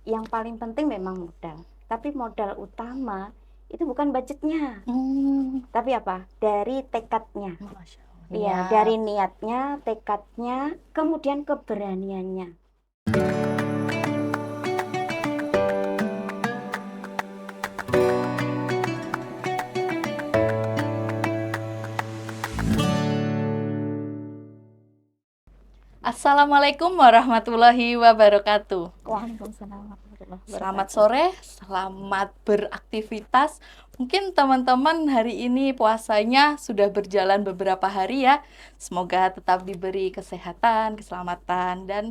yang paling penting memang modal. Tapi modal utama itu bukan budgetnya, tapi apa? Dari tekadnya. Masya Allah. Iya, dari niatnya, tekadnya, kemudian keberaniannya. Assalamualaikum warahmatullahi wabarakatuh. Waalaikumsalam warahmatullahi Selamat wabarakatuh. sore, selamat beraktivitas. Mungkin teman-teman hari ini puasanya sudah berjalan beberapa hari ya. Semoga tetap diberi kesehatan, keselamatan, dan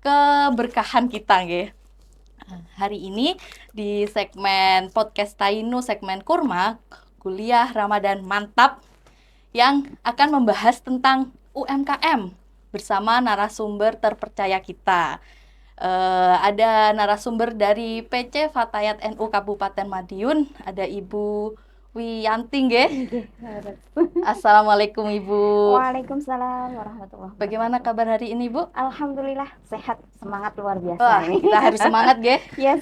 keberkahan kita nggih. Hari ini di segmen podcast Tainu, segmen Kurma, kuliah Ramadan mantap yang akan membahas tentang UMKM bersama narasumber terpercaya kita. Ada narasumber dari PC Fatayat NU Kabupaten Madiun, ada Ibu Wiyanti nggih. Assalamualaikum Ibu. Waalaikumsalam warahmatullahi wabarakatuh. Bagaimana kabar hari ini Bu? Alhamdulillah sehat, semangat luar biasa Wah, ini. kita harus semangat nggih. Yes.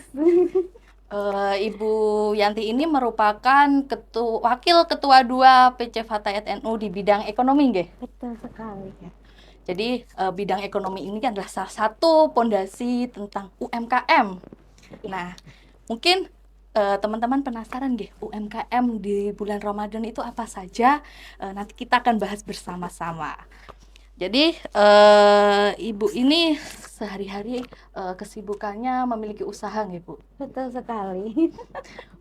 Ibu Yanti ini merupakan wakil ketua 2 PC Fatayat NU di bidang ekonomi nggih. Betul sekali. Jadi bidang ekonomi ini adalah salah satu pondasi tentang UMKM. Nah, mungkin teman-teman penasaran nggih, UMKM di bulan Ramadan itu apa saja? Nanti kita akan bahas bersama-sama. Jadi Ibu ini sehari-hari kesibukannya memiliki usaha nggih, Bu? Betul sekali.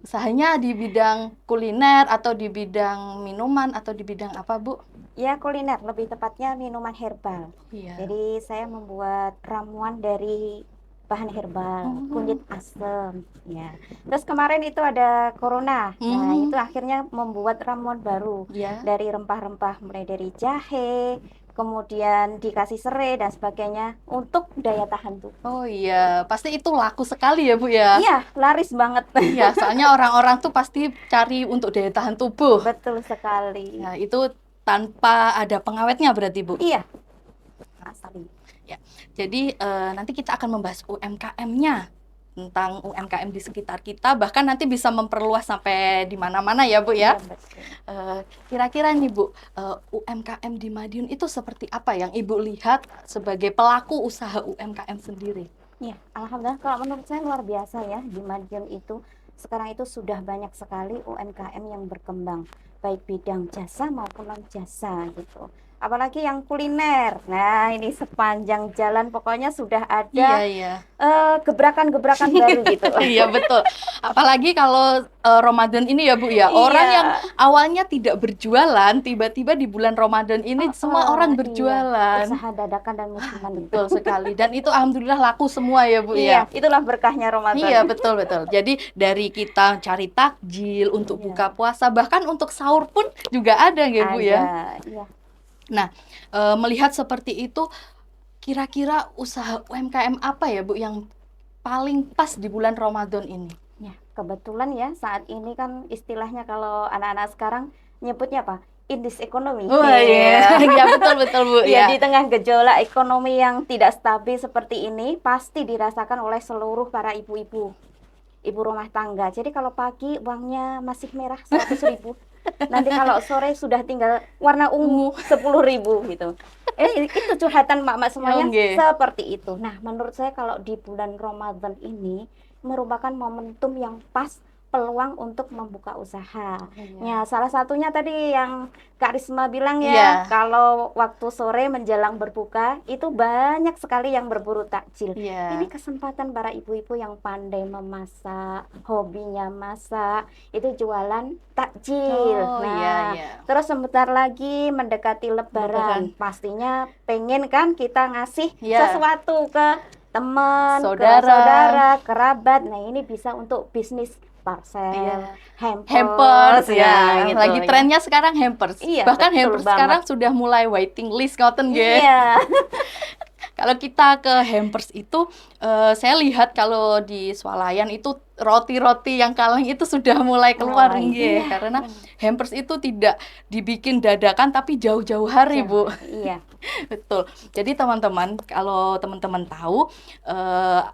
Usahanya di bidang kuliner atau di bidang minuman atau di bidang apa, Bu? Ya, kuliner, lebih tepatnya minuman herbal. Iya. Jadi saya membuat ramuan dari bahan herbal, kunyit asem, ya. Terus kemarin itu ada corona. Nah, itu akhirnya membuat ramuan baru Iya. dari rempah-rempah, mulai dari jahe, kemudian dikasih serai dan sebagainya untuk daya tahan tubuh. Oh iya, pasti itu laku sekali ya Bu ya? Iya, laris banget. Iya, soalnya orang-orang tuh pasti cari untuk daya tahan tubuh. Betul sekali. Nah, itu tanpa ada pengawetnya berarti Bu? Iya, asli. Ya, jadi nanti kita akan membahas UMKM-nya, tentang UMKM di sekitar kita, bahkan nanti bisa memperluas sampai di mana-mana ya Bu ya? Iya, betul. Kira-kira nih Bu, UMKM di Madiun itu seperti apa yang Ibu lihat sebagai pelaku usaha UMKM sendiri? Ya, alhamdulillah kalau menurut saya luar biasa ya di Madiun itu. Sekarang itu sudah banyak sekali UMKM yang berkembang, baik bidang jasa maupun non jasa gitu. Apalagi yang kuliner. Nah, ini sepanjang jalan pokoknya sudah ada Iya. gebrakan-gebrakan baru gitu. Iya betul. Apalagi kalau Ramadan ini ya Bu ya, Iya. orang yang awalnya tidak berjualan, tiba-tiba di bulan Ramadan ini semua orang berjualan. Usaha dadakan dan musiman gitu. Betul sekali. Dan itu alhamdulillah laku semua ya Bu Iya, ya. itulah berkahnya Ramadan. Iya betul. Jadi dari kita cari takjil untuk buka puasa, bahkan untuk sahur pun juga ada ya Bu ya. Iya. Nah, melihat seperti itu, kira-kira usaha UMKM apa ya Bu yang paling pas di bulan Ramadan ini? Ya, kebetulan ya saat ini kan istilahnya kalau anak-anak sekarang nyebutnya apa? Indis ekonomi. Oh iya, ya betul Bu. Ya, di tengah gejolak ekonomi yang tidak stabil seperti ini, pasti dirasakan oleh seluruh para ibu-ibu, ibu rumah tangga. Jadi kalau pagi uangnya masih merah 100.000, nanti kalau sore sudah tinggal warna ungu 10.000 gitu. Itu curhatan mak-mak semuanya seperti itu. Nah, menurut saya kalau di bulan Ramadan ini merupakan momentum yang pas, peluang untuk membuka usaha. Ya, salah satunya tadi yang Kak Risma bilang ya, kalau waktu sore menjelang berbuka itu banyak sekali yang berburu takjil. Ini kesempatan para ibu-ibu yang pandai memasak, hobinya masak, itu jualan takjil. Terus sebentar lagi mendekati Lebaran, pastinya pengen kan kita ngasih sesuatu ke teman, saudara, kerabat. Nah, ini bisa untuk bisnis parcel, hampers ya, gitu. Lagi trennya sekarang hampers. Bahkan hampers sekarang sudah mulai waiting list ngoten nggih. Iya. Kalau kita ke hampers itu, saya lihat kalau di swalayan itu roti-roti yang kaleng itu sudah mulai keluar Mulai. nggih, Iya, karena bener. hampers itu tidak dibikin dadakan tapi jauh-jauh hari, Bu. Jauh. Iya. Betul. Jadi teman-teman, kalau teman-teman tahu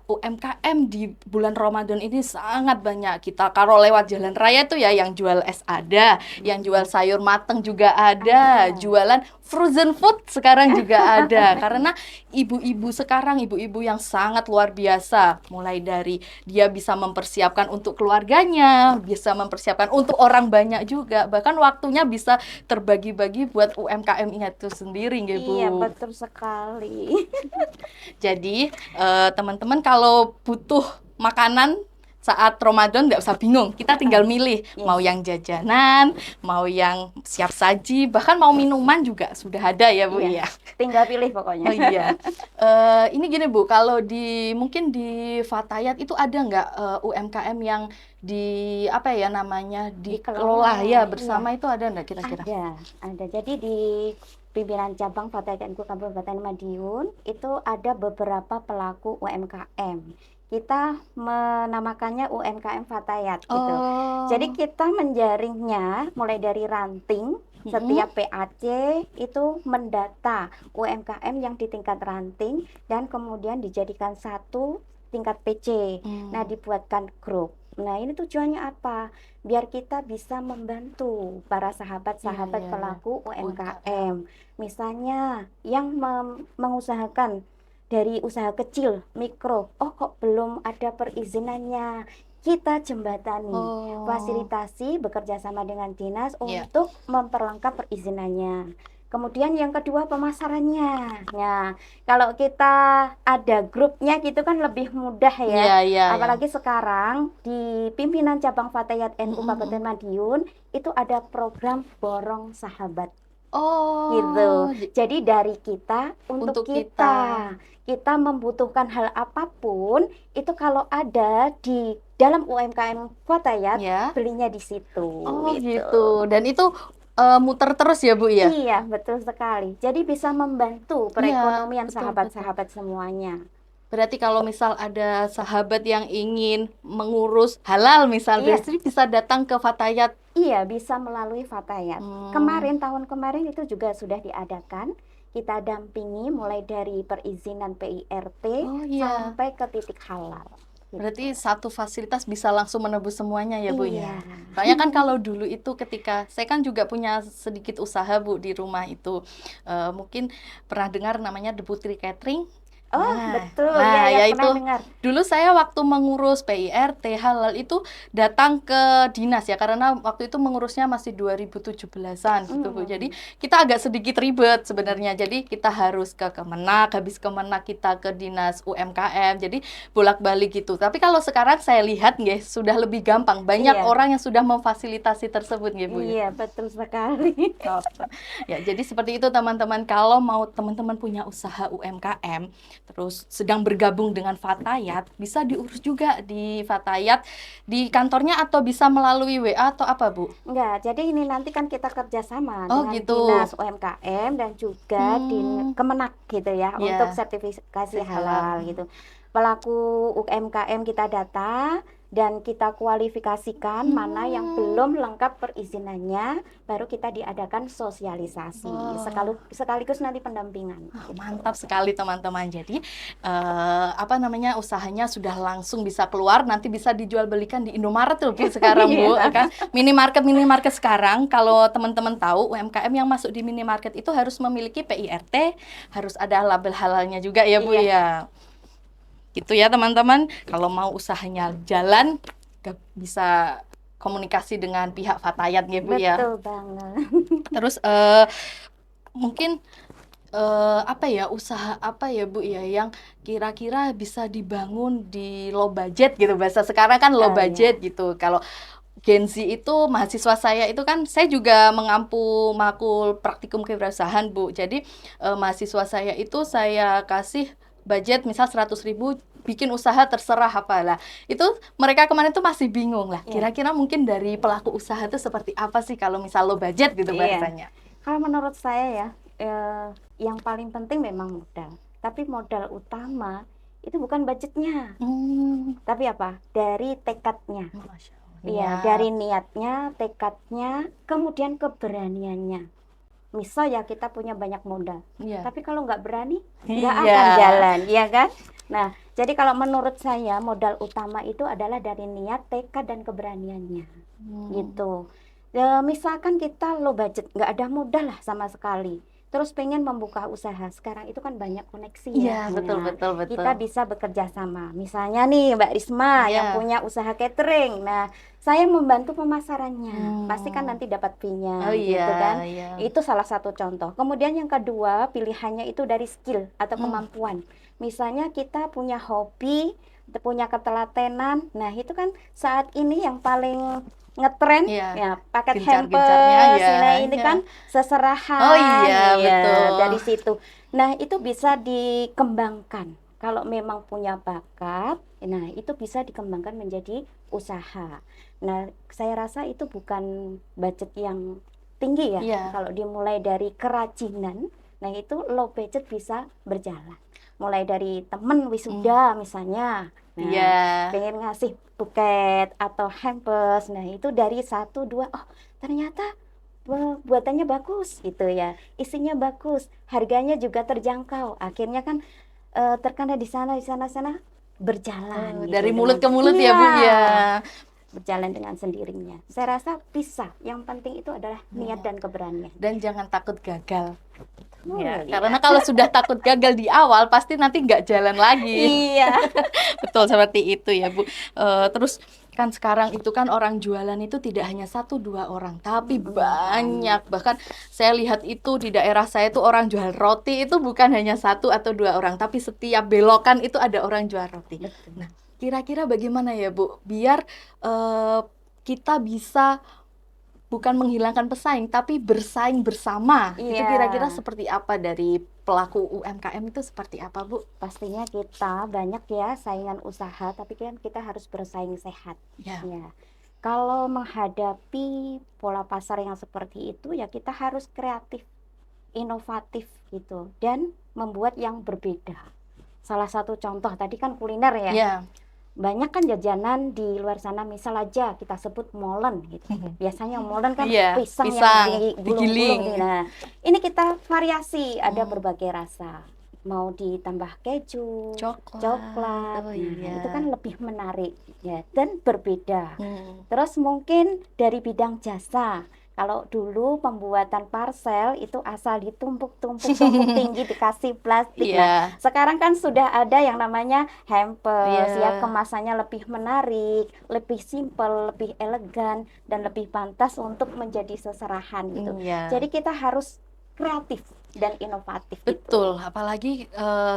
UMKM di bulan Ramadan ini sangat banyak. Kita kalau lewat jalan raya tuh ya yang jual es ada, yang jual sayur mateng juga ada, Ada. jualan frozen food sekarang juga ada. Karena ibu-ibu sekarang, ibu-ibu yang sangat luar biasa, mulai dari dia bisa mempersiapkan untuk keluarganya, bisa mempersiapkan untuk orang banyak juga, bahkan waktunya bisa terbagi-bagi buat UMKM-nya itu sendiri, nggih Bu. Iya, betul sekali. Jadi teman-teman kalau butuh makanan saat Ramadan nggak usah bingung, kita tinggal milih mau Yes. yang jajanan, mau yang siap saji, bahkan mau minuman juga sudah ada ya Bu Iya. ya. Tinggal pilih pokoknya. Oh iya. Ini gini Bu, kalau mungkin di Fatayat itu ada nggak UMKM yang apa ya namanya dikelola ya Dikelola, bersama, itu ada nggak kira-kira? Ada. Jadi di pimpinan cabang Fatayat NU Kabupaten Madiun itu ada beberapa pelaku UMKM. Kita menamakannya UMKM Fatayat gitu. Oh. Jadi kita menjaringnya mulai dari ranting. Setiap PAC itu mendata UMKM yang di tingkat ranting dan kemudian dijadikan satu tingkat PC. Nah, dibuatkan grup. Nah, ini tujuannya apa? Biar kita bisa membantu para sahabat-sahabat Iya. pelaku UMKM. Misalnya yang mengusahakan dari usaha kecil, mikro, oh kok belum ada perizinannya, kita jembatani, fasilitasi bekerja sama dengan dinas untuk memperlengkap perizinannya. Kemudian yang kedua pemasarannya. Nah, kalau kita ada grupnya gitu kan lebih mudah ya. Apalagi sekarang di pimpinan cabang Fatayat NU Kabupaten Madiun itu ada program Borong Sahabat. Gitu. Jadi dari kita untuk kita. Kita membutuhkan hal apapun itu kalau ada di dalam UMKM Fatayat, belinya di situ. Oh gitu. Dan itu muter terus ya Bu ya? Iya, betul sekali. Jadi bisa membantu perekonomian sahabat-sahabat semuanya. Berarti kalau misal ada sahabat yang ingin mengurus halal misal, berarti bisa datang ke Fatayat. Iya, bisa melalui Fatayat. Tahun kemarin itu juga sudah diadakan. Kita dampingi mulai dari perizinan PIRT sampai ke titik halal. Berarti satu fasilitas bisa langsung menebus semuanya ya Bu ya. Soalnya kan kalau dulu itu ketika saya kan juga punya sedikit usaha Bu di rumah itu, mungkin pernah dengar namanya The Putri Catering. Betul. Ya pernah itu dengar. dulu saya waktu mengurus PIRT halal itu datang ke dinas ya, karena waktu itu mengurusnya masih 2017-an gitu Bu. Jadi kita agak sedikit ribet sebenarnya. Jadi kita harus ke Kemenak, habis Kemenak kita ke dinas UMKM. Jadi bolak-balik gitu. Tapi kalau sekarang saya lihat nggih sudah lebih gampang. Banyak orang yang sudah memfasilitasi tersebut nggih Bu. Iya, betul sekali. Ya, jadi seperti itu teman-teman, kalau mau teman-teman punya usaha UMKM terus sedang bergabung dengan Fatayat, bisa diurus juga di Fatayat di kantornya atau bisa melalui WA atau apa Bu? Enggak, jadi ini nanti kan kita kerjasama dengan dinas UMKM dan juga di Kemenak gitu ya untuk sertifikasi halal gitu. Pelaku UMKM kita data dan kita kualifikasikan mana yang belum lengkap perizinannya, baru kita diadakan sosialisasi sekaligus nanti pendampingan. Mantap sekali teman-teman. Jadi usahanya sudah langsung bisa keluar, nanti bisa dijual belikan di Indomaret tuh Bu sekarang Bu kan. Minimarket sekarang kalau teman-teman tahu UMKM yang masuk di minimarket itu harus memiliki PIRT, harus ada label halalnya juga ya Bu ya. Gitu ya teman-teman, kalau mau usahanya jalan bisa komunikasi dengan pihak Fatayat ya Bu ya. Betul banget. Terus mungkin usaha apa ya Bu ya yang kira-kira bisa dibangun di low budget gitu, bahasa sekarang kan low budget gitu. Kalau Gen Z itu mahasiswa saya itu kan saya juga mengampu makul praktikum kewirausahaan Bu. Jadi mahasiswa saya itu saya kasih budget misal 100.000 bikin usaha terserah apalah. Itu mereka kemarin tuh masih bingung lah. Kira-kira mungkin dari pelaku usaha itu seperti apa sih kalau misal low budget gitu bahasanya. Kalau menurut saya ya yang paling penting memang modal. Tapi modal utama itu bukan budgetnya, Hmm. tapi apa? Dari tekadnya. Masya Allah. Iya, Niat. dari niatnya, tekadnya, kemudian keberaniannya. Misal ya kita punya banyak modal, Iya. tapi kalau nggak berani, nggak Iya. akan jalan, ya kan? Nah, jadi kalau menurut saya modal utama itu adalah dari niat, tekad, dan keberaniannya, gitu. Misalkan kita low budget, nggak ada modal lah sama sekali, terus pengen membuka usaha, sekarang itu kan banyak koneksi Iya, ya. betul, Nah, betul, betul. kita bisa bekerja sama. Misalnya nih Mbak Risma yang Iya. punya usaha catering. Nah, saya membantu pemasarannya. Pasti kan nanti dapat fee-nya, Oh gitu iya, kan. iya. Itu salah satu contoh. Kemudian yang kedua, pilihannya itu dari skill atau kemampuan. Misalnya kita punya hobi, punya ketelatenan. Nah, itu kan saat ini yang paling ngetren Iya. ya paket Gencar-gencarnya, hampers. ya, Nah, ini ya. kan seserahan. Oh iya, Iya, betul. dari situ. Nah, itu bisa dikembangkan. Kalau memang punya bakat, nah itu bisa dikembangkan menjadi usaha. Nah, saya rasa itu bukan budget yang tinggi ya. Iya. Kalau dimulai dari kerajinan, nah itu low budget bisa berjalan. Mulai dari temen wisuda misalnya. Nah, Iya. pengen ngasih buket atau hampers. Nah, itu dari 1, 2, oh ternyata buatannya bagus gitu ya. Isinya bagus, harganya juga terjangkau. Akhirnya kan terkena di sana berjalan gitu Dari dengan- mulut ke mulut ya, Bu, Iya, ya. berjalan dengan sendirinya. Saya rasa bisa. Yang penting itu adalah niat dan keberanian. Dan jangan takut gagal. Oh, Ya, iya. karena kalau sudah takut gagal di awal, pasti nanti nggak jalan lagi. Iya. Betul, seperti itu ya, Bu. Terus kan sekarang itu kan orang jualan itu tidak hanya 1-2 orang, tapi banyak. Bahkan saya lihat itu di daerah saya itu orang jual roti itu bukan hanya 1 atau 2 orang, tapi setiap belokan itu ada orang jual roti. Nah, kira-kira bagaimana ya, Bu, biar kita bisa bukan menghilangkan pesaing, tapi bersaing bersama. Itu Iya. kira-kira seperti apa dari pelaku UMKM itu seperti apa, Bu? Pastinya kita banyak ya saingan usaha, tapi kan kita harus bersaing sehat. Ya. Ya. Kalau menghadapi pola pasar yang seperti itu ya kita harus kreatif, inovatif gitu dan membuat yang berbeda. Salah satu contoh tadi kan kuliner ya. Ya. Banyak kan jajanan di luar sana, misal aja kita sebut molen gitu. Biasanya molen kan Iya, pisang pisang, yang digiling. digulung-gulung. Nah, ini kita variasi, ada berbagai rasa. Mau ditambah keju, coklat. Oh, Nah, iya. itu kan lebih menarik ya dan berbeda. Hmm. Terus mungkin dari bidang jasa. Kalau dulu pembuatan parcel itu asal ditumpuk tinggi dikasih plastik. Iya. Nah, sekarang kan sudah ada yang namanya hampers Iya. ya, kemasannya lebih menarik, lebih simpel, lebih elegan dan lebih pantas untuk menjadi seserahan gitu. Iya. Jadi kita harus kreatif dan inovatif gitu. Betul, apalagi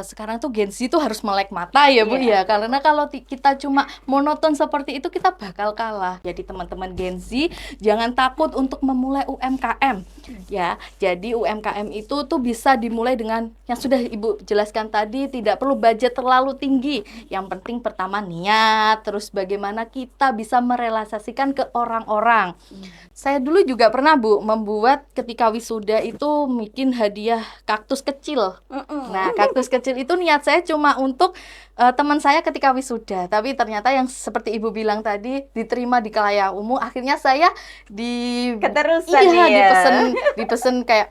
sekarang tuh Gen Z tuh harus melek mata ya, Bu, ya. Karena kalau kita cuma monoton seperti itu kita bakal kalah. Jadi teman-teman Gen Z jangan takut untuk memulai UMKM ya. Jadi UMKM itu tuh bisa dimulai dengan yang sudah Ibu jelaskan tadi, tidak perlu budget terlalu tinggi. Yang penting pertama niat, terus bagaimana kita bisa merealisasikan ke orang-orang. Saya dulu juga pernah, Bu, membuat ketika wisuda itu bikin hadiah kaktus kecil. Nah, kaktus kecil itu niat saya cuma untuk teman saya ketika wisuda, tapi ternyata yang seperti Ibu bilang tadi diterima di khalayak umum. Akhirnya saya Keterusan dipesen kayak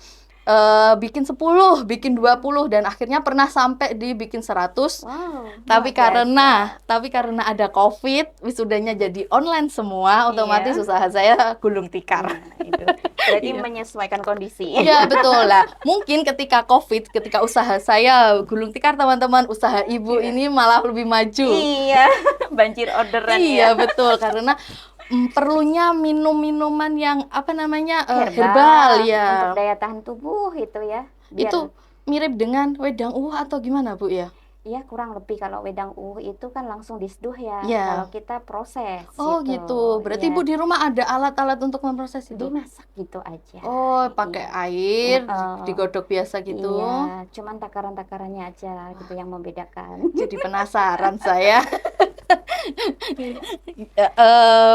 bikin 10, bikin 20 dan akhirnya pernah sampai dibikin 100. Wow, Tapi luar karena ada COVID, wisudanya jadi online semua, otomatis Iya. usaha saya gulung tikar. Nah, itu. Berarti Iya. menyesuaikan kondisi. Iya, betul lah. Mungkin ketika COVID, ketika usaha saya gulung tikar, teman-teman, usaha Ibu ini malah lebih maju. Iya, banjir orderan Iya, ya. betul, karena perlunya minum-minuman yang apa namanya Herbal ya. untuk daya tahan tubuh itu ya. Biar, Itu mirip dengan wedang atau gimana, Bu, ya? ya kurang lebih. Kalau wedang itu kan langsung diseduh ya. Iya. Kalau kita proses Oh, gitu. Berarti Iya. Ibu di rumah ada alat-alat untuk memproses itu? dimasak gitu aja. Oh, pakai air, Heeh. digodok biasa gitu. Iya, cuman takaran-takarannya aja gitu yang membedakan. Jadi penasaran saya.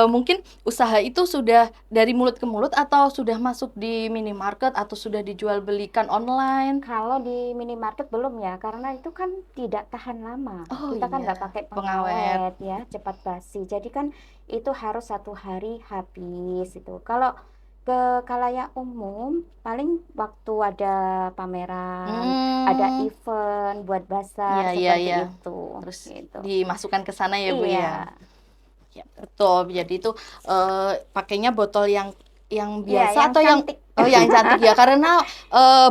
Mungkin usaha itu sudah dari mulut ke mulut atau sudah masuk di minimarket atau sudah dijual belikan online? Kalau di minimarket belum ya, karena itu kan tidak tahan lama. Oh Kita kan iya, nggak pakai pengawet. pengawet ya, cepat basi. Jadi kan itu harus 1 hari habis itu. Kalau ke khalayak umum, paling waktu ada pameran, ada Hmm, event buat iya bazar iya seperti iya. itu, Terus gitu. dimasukkan ke sana ya Bu Iya, ya. Ya, betul. Jadi itu pakainya botol yang iya biasa yang atau yang cantik. oh yang cantik ya karena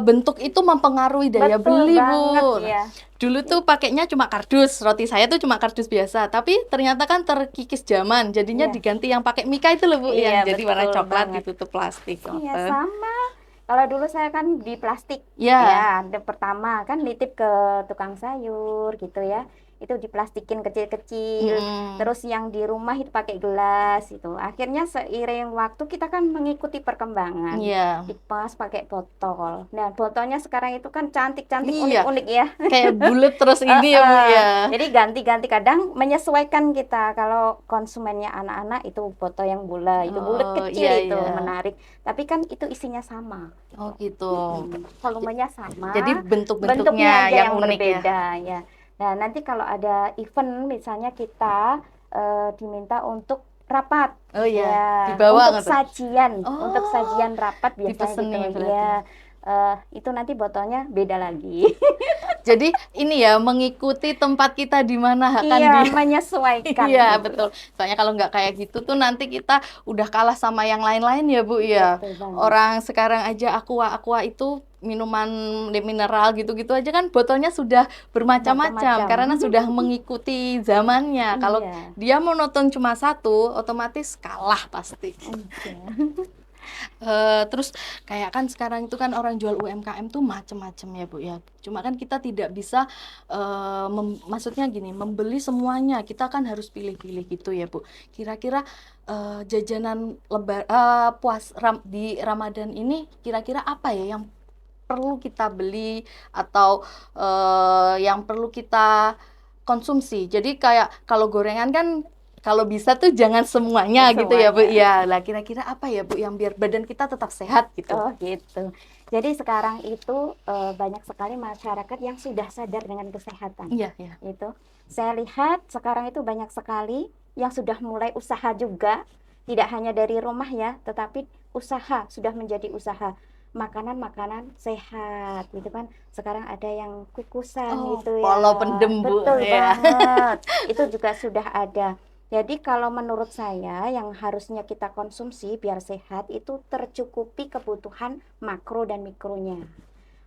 bentuk itu mempengaruhi daya Betul beli, banget Bu. Nah, ya. dulu tuh pakainya cuma kardus, roti saya tuh cuma kardus biasa, tapi ternyata kan terkikis zaman, jadinya Iya, diganti yang pakai mika itu loh, Bu, iya yang jadi warna betul coklat banget. ditutup plastik. Iya, Ngoten. sama. Kalau dulu saya kan di plastik, Ya, ya, ada pertama kan nitip ke tukang sayur gitu ya. Itu diplastikin kecil-kecil. mm-mm. Terus yang di rumah itu pakai gelas itu. Akhirnya seiring waktu kita kan mengikuti perkembangan. Iya, Dipas pakai botol. Nah, botolnya sekarang itu kan cantik-cantik iya, unik-unik ya. kayak bulat terus ini ya, Bu, Heeh. ya. Jadi ganti-ganti kadang menyesuaikan kita. Kalau konsumennya anak-anak itu botol yang bola, itu bulat Oh, kecil iya, itu iya. menarik. Tapi kan itu isinya sama. Oh, gitu. Volumenya Jadi sama, bentuk-bentuknya bentuknya aja yang yang unik ya. berbeda ya. Nah, nanti kalau ada event misalnya kita diminta untuk rapat Oh iya, ya, dibawa nggak tuh? untuk Oh, sajian rapat biasanya gitu dipesenin berarti. ya. Itu nanti botolnya beda lagi. Jadi ini ya mengikuti tempat kita di mana akan Iya, di menyesuaikan Iya, gitu. betul. Soalnya kalau nggak kayak gitu tuh nanti kita udah kalah sama yang lain-lain ya, Bu, ya. Betul banget. Orang sekarang aja Aqua itu minuman mineral gitu-gitu aja kan botolnya sudah bermacam-macam Macam-macam. karena sudah mengikuti zamannya. Kalau Iya. dia monoton cuma satu, otomatis kalah pasti. Iya. Terus kayak kan sekarang itu kan orang jual UMKM tuh macem-macem ya Bu ya. Cuma kan kita tidak bisa maksudnya gini, membeli semuanya. Kita kan harus pilih-pilih gitu ya Bu. Kira-kira jajanan di Ramadan ini kira-kira apa ya yang perlu kita beli atau yang perlu kita konsumsi. Jadi kayak kalau gorengan kan kalau bisa tuh jangan semuanya gitu ya Bu. Semuanya. Ya, lah kira-kira apa ya Bu yang biar badan kita tetap sehat gitu. Oh gitu. Jadi sekarang itu banyak sekali masyarakat yang sudah sadar dengan kesehatan. Iya, iya. Itu saya lihat sekarang itu banyak sekali yang sudah mulai usaha juga, tidak hanya dari rumah ya, tetapi usaha sudah menjadi usaha makanan-makanan sehat gitu kan. Sekarang ada yang kukusan Oh, gitu polo ya. pendem Bu. Betul Ya. banget. Itu juga sudah ada. Jadi kalau menurut saya yang harusnya kita konsumsi biar sehat itu tercukupi kebutuhan makro dan mikronya.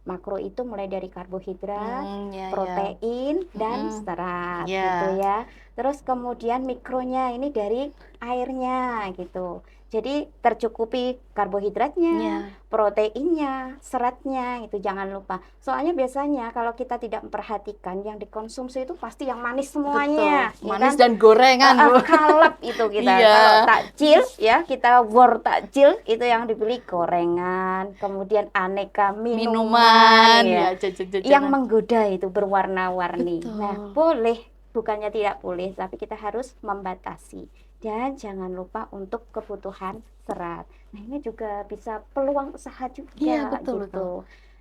Makro itu mulai dari karbohidrat, Ya, ya. protein, dan Mm-mm. serat Ya. gitu ya. Terus kemudian mikronya ini dari airnya gitu. Jadi tercukupi karbohidratnya, Ya. proteinnya, seratnya itu jangan lupa. Soalnya biasanya kalau kita tidak memperhatikan yang dikonsumsi itu pasti yang manis semuanya, Betul. ya Manis kan? dan gorengan Bu. Kalap itu kita. Iya. Kalau takjil ya kita war takjil itu yang dibeli gorengan, kemudian aneka minuman Minuman ya, ya, jajan-jajanan. yang menggoda itu berwarna-warni. Betul. Nah, boleh, bukannya tidak boleh, tapi kita harus membatasi. Dan jangan lupa untuk kebutuhan serat. Nah, ini juga bisa peluang usaha juga Iya, betul, gitu.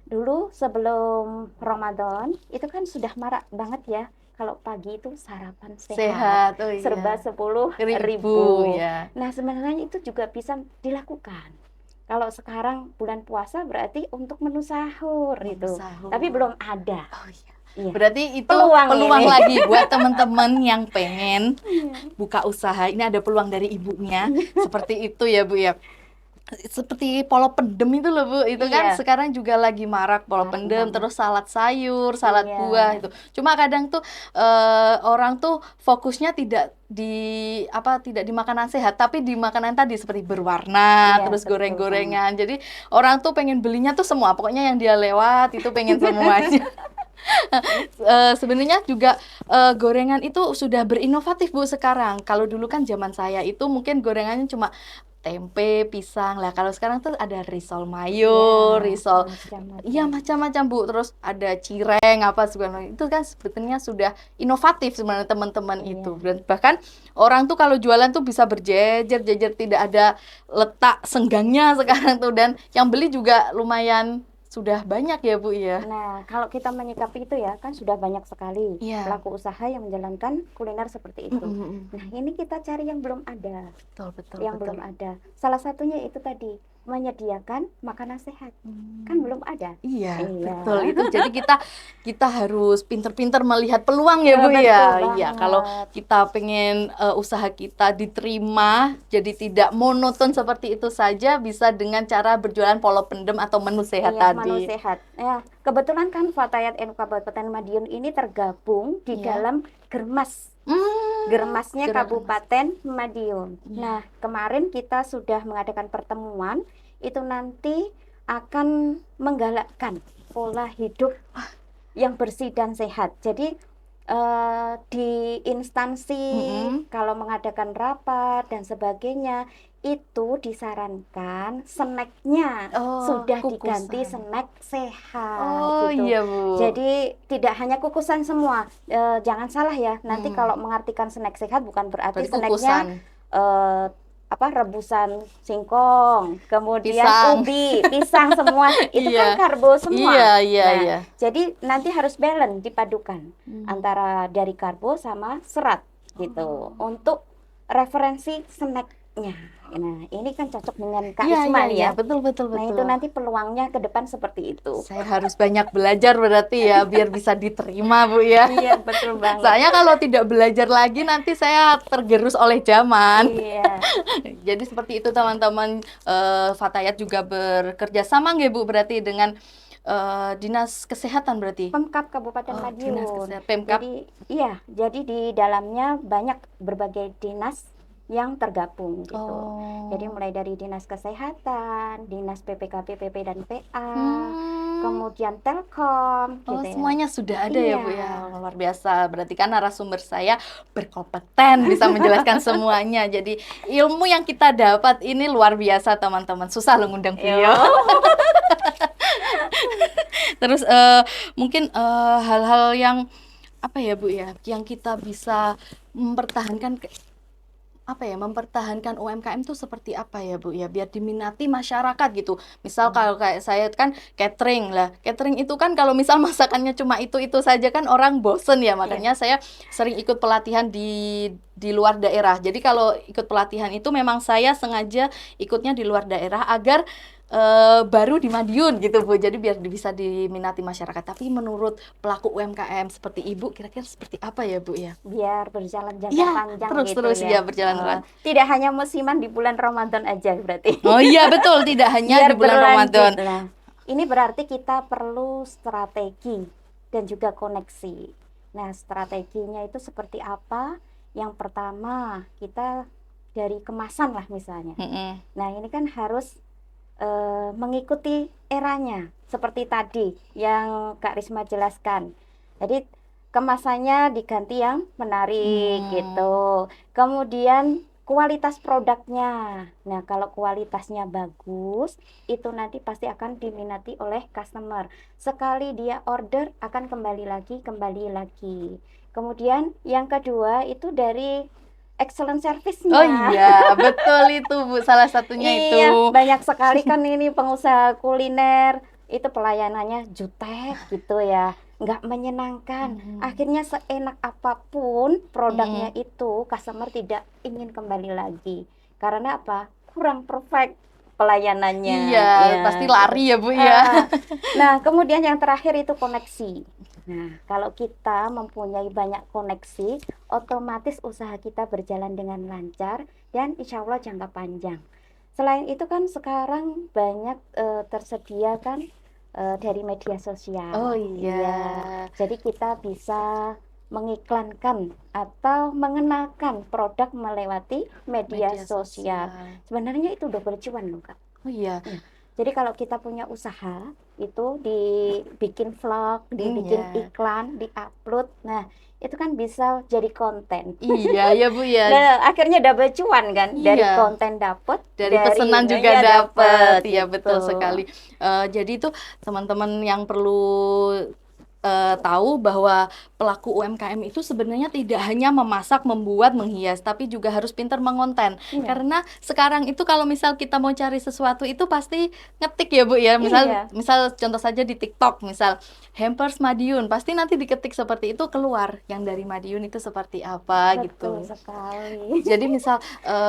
Dulu sebelum Ramadan itu kan sudah marak banget ya kalau pagi itu sarapan sehat. Sehat. Oh iya. Serba 10.000. ya. Nah, sebenarnya itu juga bisa dilakukan. Kalau sekarang bulan puasa berarti untuk menu sahur Menu itu. sahur. Tapi belum ada. Oh iya. Iya. Berarti itu Peluang peluang ini. lagi buat teman-teman yang pengen buka usaha. Ini ada peluang dari ibunya. Seperti itu ya Bu ya. Seperti polo pendem itu loh Bu. Itu kan Iya. sekarang juga lagi marak polo Marak pendem, banget. terus salad sayur, salad Iya. buah itu. Cuma kadang tuh orang tuh fokusnya tidak di makanan sehat, tapi di makanan tadi seperti berwarna, Iya, terus betul goreng-gorengan. Jadi orang tuh pengen belinya tuh semua. Pokoknya yang dia lewat itu pengen semuanya. Sebenarnya juga gorengan itu sudah berinovatif Bu sekarang. Kalau dulu kan zaman saya itu mungkin gorengannya cuma tempe, pisang. Lah kalau sekarang tuh ada risol mayo, Ya, risol iya macam-macam. macam-macam Bu. Terus ada cireng apa segala macam. Itu kan sebetulnya sudah inovatif sebenarnya teman-teman itu. Iya. Dan bahkan orang tuh kalau jualan tuh bisa berjejer-jejer, tidak ada letak senggangnya sekarang tuh, dan yang beli juga lumayan sudah banyak ya Bu ya. Nah, kalau kita menyikapi itu ya, kan sudah banyak sekali Iya. pelaku usaha yang menjalankan kuliner seperti itu. Nah, ini kita cari yang belum ada, Betul betul yang betul. belum ada. Salah satunya itu tadi, menyediakan makanan sehat. Kan belum ada. Iya, Iya. betul itu. Jadi kita harus pinter-pinter melihat peluang ya Bu Betul ya. Iya, kalau banget. kita pengen usaha kita diterima, jadi tidak monoton seperti itu saja, bisa dengan cara berjualan polo pendem atau menu sehat Iya, menu tadi. sehat. Ya, kebetulan kan Fatayat NU Kabupaten Madiun ini tergabung di Iya. dalam Germas. Hmm, Germasnya Germas. Kabupaten Madiun. Iya. Nah, kemarin kita sudah mengadakan pertemuan, itu nanti akan menggalakkan pola hidup yang bersih dan sehat. Jadi di instansi kalau mengadakan rapat dan sebagainya itu disarankan snacknya sudah diganti kukusan. snack sehat Oh gitu. iya Bu. Jadi tidak hanya kukusan semua. Jangan salah ya. Nanti kalau mengartikan snack sehat bukan berarti Berarti snacknya kukusan. rebusan singkong, kemudian Pisang. ubi, pisang semua itu Iya. kan karbo semua. Iya, iya, Nah, iya. jadi nanti harus balance dipadukan antara dari karbo sama serat gitu untuk referensi snacknya. Nah, ini kan cocok dengan Kak Iya, Isma iya, ya. betul, betul, Nah, betul. itu nanti peluangnya ke depan seperti itu. Saya harus banyak belajar berarti ya, biar bisa diterima Bu ya. Iya, betul banget. Soalnya kalau tidak belajar lagi nanti saya tergerus oleh zaman. Iya. Jadi seperti itu teman-teman. Fatayat juga bekerja sama nggak Bu berarti dengan Dinas Kesehatan berarti? Pemkab Kabupaten Madiun. Dinas Kesehatan. Pemkab. Jadi di dalamnya banyak berbagai dinas yang tergabung gitu. Jadi mulai dari Dinas Kesehatan, Dinas PPKP, PP dan PA, kemudian Telkom gitu ya. Semuanya sudah ada ya Bu Iya. ya. Luar biasa. Berarti kan narasumber saya berkompeten, bisa menjelaskan semuanya. Jadi ilmu yang kita dapat ini luar biasa teman-teman. Susah loh ngundang beliau. Terus mungkin hal-hal yang apa ya Bu ya, yang kita bisa mempertahankan mempertahankan UMKM itu seperti apa ya Bu ya, biar diminati masyarakat gitu. Misal kalau kayak saya kan catering lah, catering itu kan kalau misal masakannya cuma itu saja kan orang bosen ya, makanya saya sering ikut pelatihan di luar daerah. Jadi kalau ikut pelatihan itu memang saya sengaja ikutnya di luar daerah agar baru di Madiun gitu Bu, jadi biar bisa diminati masyarakat. Tapi menurut pelaku UMKM seperti Ibu, kira-kira seperti apa ya Bu ya? Biar berjalan jangka Iya, panjang gitu terus ya. ya berjalan. Tidak hanya musiman di bulan Ramadan aja berarti. Oh iya betul, tidak hanya Biar di bulan berlanjut. Ramadan. Nah, ini berarti kita perlu strategi dan juga koneksi. Nah, strateginya itu seperti apa? Yang pertama, kita dari kemasan lah misalnya. Nah, ini kan harus mengikuti eranya seperti tadi yang Kak Risma jelaskan. Jadi kemasannya diganti yang menarik gitu. Kemudian kualitas produknya. Nah, kalau kualitasnya bagus, itu nanti pasti akan diminati oleh customer. Sekali dia order akan kembali lagi. Kemudian yang kedua itu dari excellent service-nya. Oh iya, betul itu Bu, salah satunya itu. Iya, banyak sekali kan ini pengusaha kuliner itu pelayanannya jutek gitu ya, nggak menyenangkan. Akhirnya seenak apapun produknya itu, customer tidak ingin kembali lagi. Karena apa? Kurang perfect pelayanannya. Iya, pasti lari ya Bu ya. Nah, kemudian yang terakhir itu koneksi. Nah, kalau kita mempunyai banyak koneksi, otomatis usaha kita berjalan dengan lancar dan insya Allah jangka panjang. Selain itu kan sekarang banyak tersedia kan dari media sosial. Oh iya. Jadi kita bisa mengiklankan atau mengenalkan produk melewati media sosial. Sebenarnya itu udah bercuan loh Kak. Oh iya. Jadi kalau kita punya usaha itu dibikin vlog, dibikin iklan, diupload. Nah, itu kan bisa jadi konten. Iya ya Bu ya. Nah, akhirnya double cuan kan, dari Iya. konten dapat, Dari pesanan juga ininya dapat. Iya gitu. betul sekali. Jadi itu teman-teman yang perlu tahu bahwa pelaku UMKM itu sebenarnya tidak hanya memasak, membuat, menghias, tapi juga harus pintar mengonten. Iya. Karena sekarang itu kalau misal kita mau cari sesuatu itu pasti ngetik ya Bu ya. Iya. Misal contoh saja di TikTok, misal hampers Madiun, pasti nanti diketik seperti itu keluar yang dari Madiun itu seperti apa gitu. Betul sekali. Jadi misal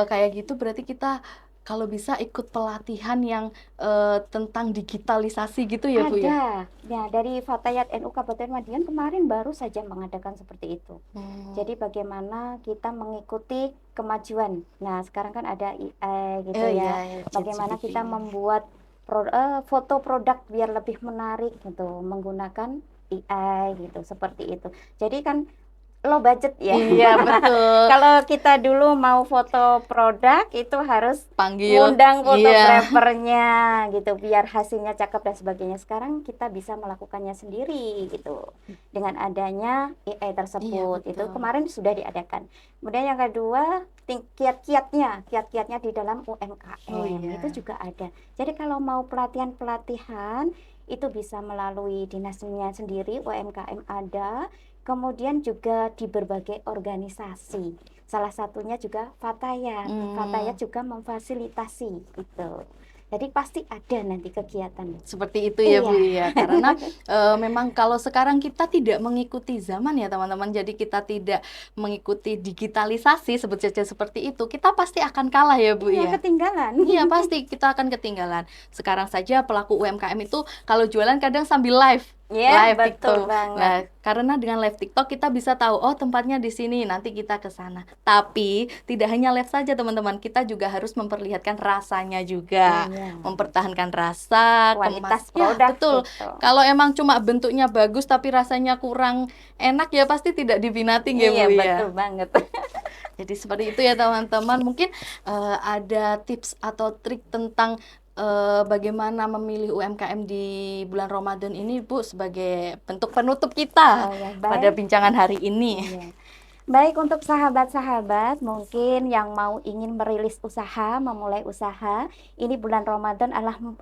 kayak gitu berarti kita kalau bisa ikut pelatihan yang tentang digitalisasi gitu ya Bu ya? Ada. Ya, dari Fatayat NU Kabupaten Madiun kemarin baru saja mengadakan seperti itu. Jadi bagaimana kita mengikuti kemajuan. Nah, sekarang kan ada AI gitu Oh ya. iya, Bagaimana ChatGPT. kita membuat foto produk biar lebih menarik gitu menggunakan AI gitu, seperti itu. Jadi kan low budget ya. Iya betul. Kalau kita dulu mau foto produk itu harus Panggil. ngundang Iya. fotografernya gitu biar hasilnya cakep dan sebagainya. Sekarang kita bisa melakukannya sendiri gitu dengan adanya AI tersebut. Iya, Itu betul. kemarin sudah diadakan. Kemudian yang kedua, kiat-kiatnya di dalam UMKM Oh, iya. itu juga ada. Jadi kalau mau pelatihan-pelatihan itu bisa melalui dinasnya sendiri, UMKM ada. Kemudian juga di berbagai organisasi. Salah satunya juga Fatayat. Fatayat juga memfasilitasi itu. Jadi pasti ada nanti kegiatan. Seperti itu ya Bu Iya. ya. Karena memang kalau sekarang kita tidak mengikuti zaman ya teman-teman. Jadi kita tidak mengikuti digitalisasi sebut saja seperti itu. Kita pasti akan kalah ya Bu Iya, ya. ketinggalan. Iya pasti kita akan ketinggalan. Sekarang saja pelaku UMKM itu kalau jualan kadang sambil live Iya, live betul TikTok. banget. Nah, karena dengan live TikTok kita bisa tahu oh tempatnya di sini, nanti kita ke sana. Tapi tidak hanya live saja teman-teman, kita juga harus memperlihatkan rasanya juga. Iya. Mempertahankan rasa, Kualitas ya, produk betul. gitu. Kalau emang cuma bentuknya bagus tapi rasanya kurang enak ya pasti tidak diminati ya Iya, Bu ya. betul banget. Jadi seperti itu ya teman-teman. Mungkin ada tips atau trik tentang bagaimana memilih UMKM di bulan Ramadan ini Bu sebagai bentuk penutup kita Oh ya, pada baik. bincangan hari ini. Iya. Baik, untuk sahabat-sahabat mungkin yang mau ingin merilis usaha, memulai usaha, ini bulan Ramadan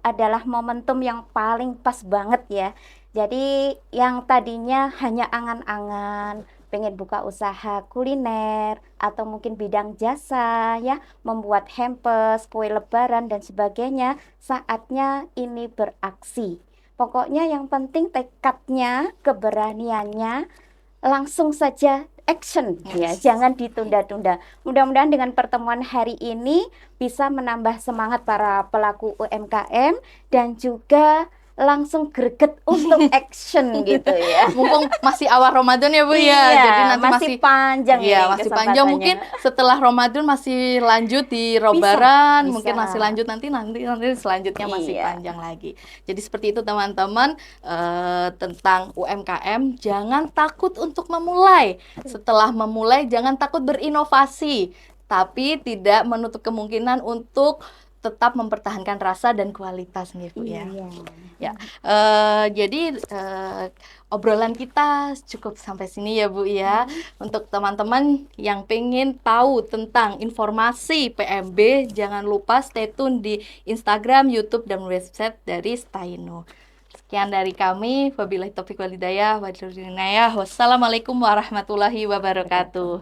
adalah momentum yang paling pas banget ya. Jadi yang tadinya hanya angan-angan, pengen buka usaha kuliner atau mungkin bidang jasa ya, membuat hampers, kue lebaran dan sebagainya, saatnya ini beraksi. Pokoknya yang penting tekadnya, keberaniannya, langsung saja action ya, jangan ditunda-tunda. Mudah-mudahan dengan pertemuan hari ini bisa menambah semangat para pelaku UMKM dan juga langsung greget untuk action gitu ya. Mumpung masih awal Ramadan ya Bu ya. Iya, Jadi nanti masih panjang iya, ini masih panjang. kesempatannya. Mungkin setelah Ramadan masih lanjut di Robaran, bisa. mungkin masih lanjut nanti selanjutnya masih Iya. panjang lagi. Jadi seperti itu teman-teman, tentang UMKM, jangan takut untuk memulai. Setelah memulai jangan takut berinovasi, tapi tidak menutup kemungkinan untuk tetap mempertahankan rasa dan kualitas nih Bu ya. Iya. Ya, jadi obrolan kita cukup sampai sini ya Bu ya. Untuk teman-teman yang pengen tahu tentang informasi PMB, jangan lupa stay tune di Instagram, YouTube, dan website dari Staino. Sekian dari kami. Wabillahi taufiq wal hidayah. Wassalamualaikum warahmatullahi wabarakatuh.